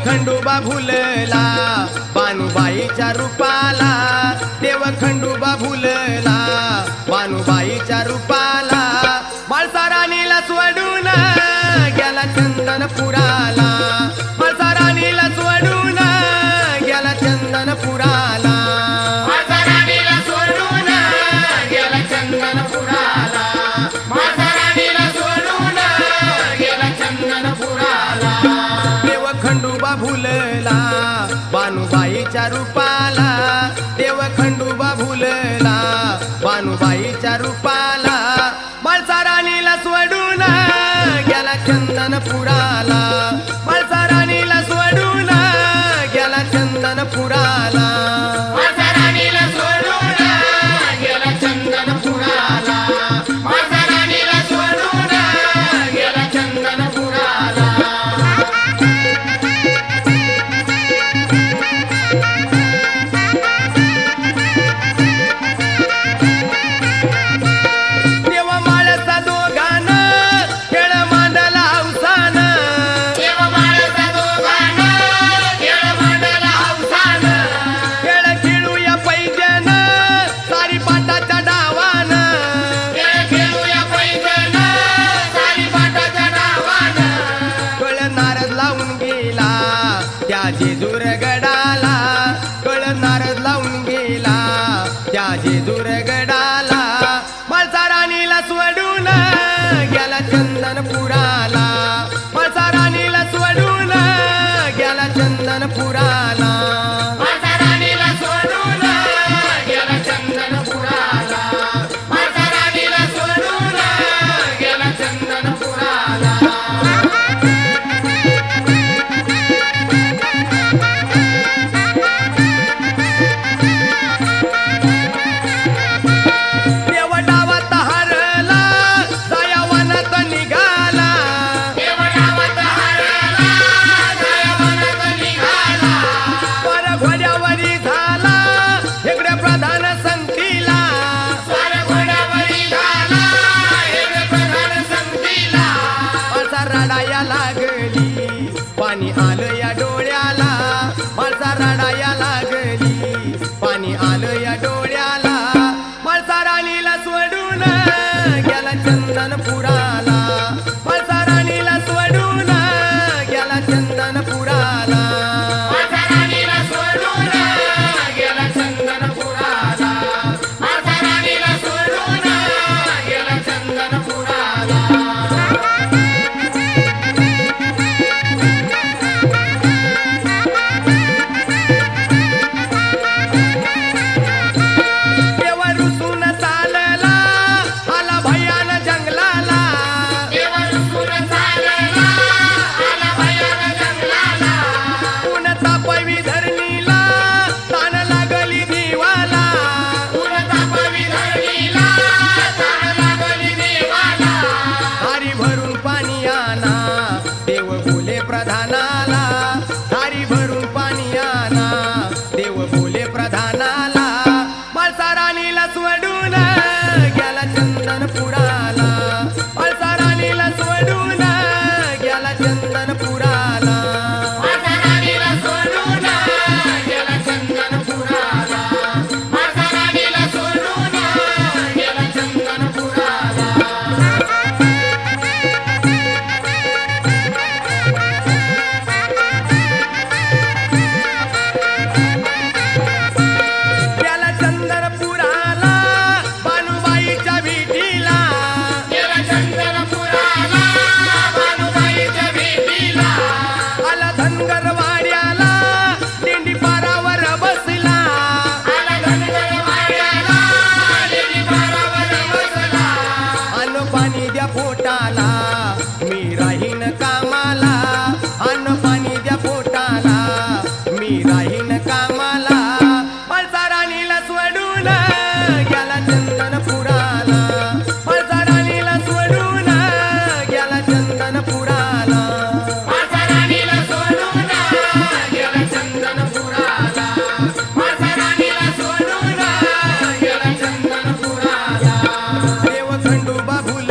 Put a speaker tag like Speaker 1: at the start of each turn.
Speaker 1: खंडोबा भुलला बानुबाईच्या रूपाला, देव खंडोबा भुलला बानुबाईच्या रूपाला, माळसा राणीला सोडून गेला चंदनपुराला, माळसा राणीला सोडून गेला चंदनपुराला,
Speaker 2: माळसा राणीला सोडून गेला चंदनपुराला, माळसा राणीला सोडून गेला चंदनपुराला,
Speaker 1: खंडोबा भुलला बानुबाईच्या रूपाला, देव खंडोबा भुलला बानुबाईच्या रूपाला, माळसा राणीला सोडून गेला चंदनपुराला, माळसा राणीला सोडून गेला चंदनपुराला,
Speaker 2: माळसा राणीला सोडून गेला चंदनपुराला, माळसा राणीला सोडून गेला चंदनपुराला.
Speaker 1: जेजूर गडाला कळ नारद लावून गेला त्या जेजूर गडाला, माळसा राणीला सोडून गेला चंदनपुराला, माळसा राणीला सोडून गेला चंदनपुराला,
Speaker 2: माळसा राणीला सोडून गेला चंदनपुराला, माळसा राणीला सोडून गेला चंदनपुराला.
Speaker 1: पाणी आलं या डोळ्याला, माळसा रडाया लागली, पाणी आलं या डोळ्याला, माळसा राणीला सोडून गेला चंदनपुराला, माळसा राणीला सोडून गेला चंदनपुराला,
Speaker 2: माळसा राणीला सोडून गेला चंदनपुराला, माळसा राणीला सोडून गेला चंदनपुराला.
Speaker 1: प्रधानाला थारी भरून पाणी आणा, देव बोले प्रधानाला, माळसा राणीला सोडून गेला चंदनपुराला, माळसा राणीला सोडून गेला चंदनपुराला,
Speaker 2: माळसा राणीला सोडून गेला चंदनपुराला, माळसा राणीला सोडून गेला चंदनपुराला.
Speaker 1: पोटाला मी राहीन कामाला, अन्न पाणी द्या पोटाला मी राहीन कामाला, माळसा राणीला सोडून गेला चंदनपुराला, माळसा राणीला सोडून खंडोबा भुज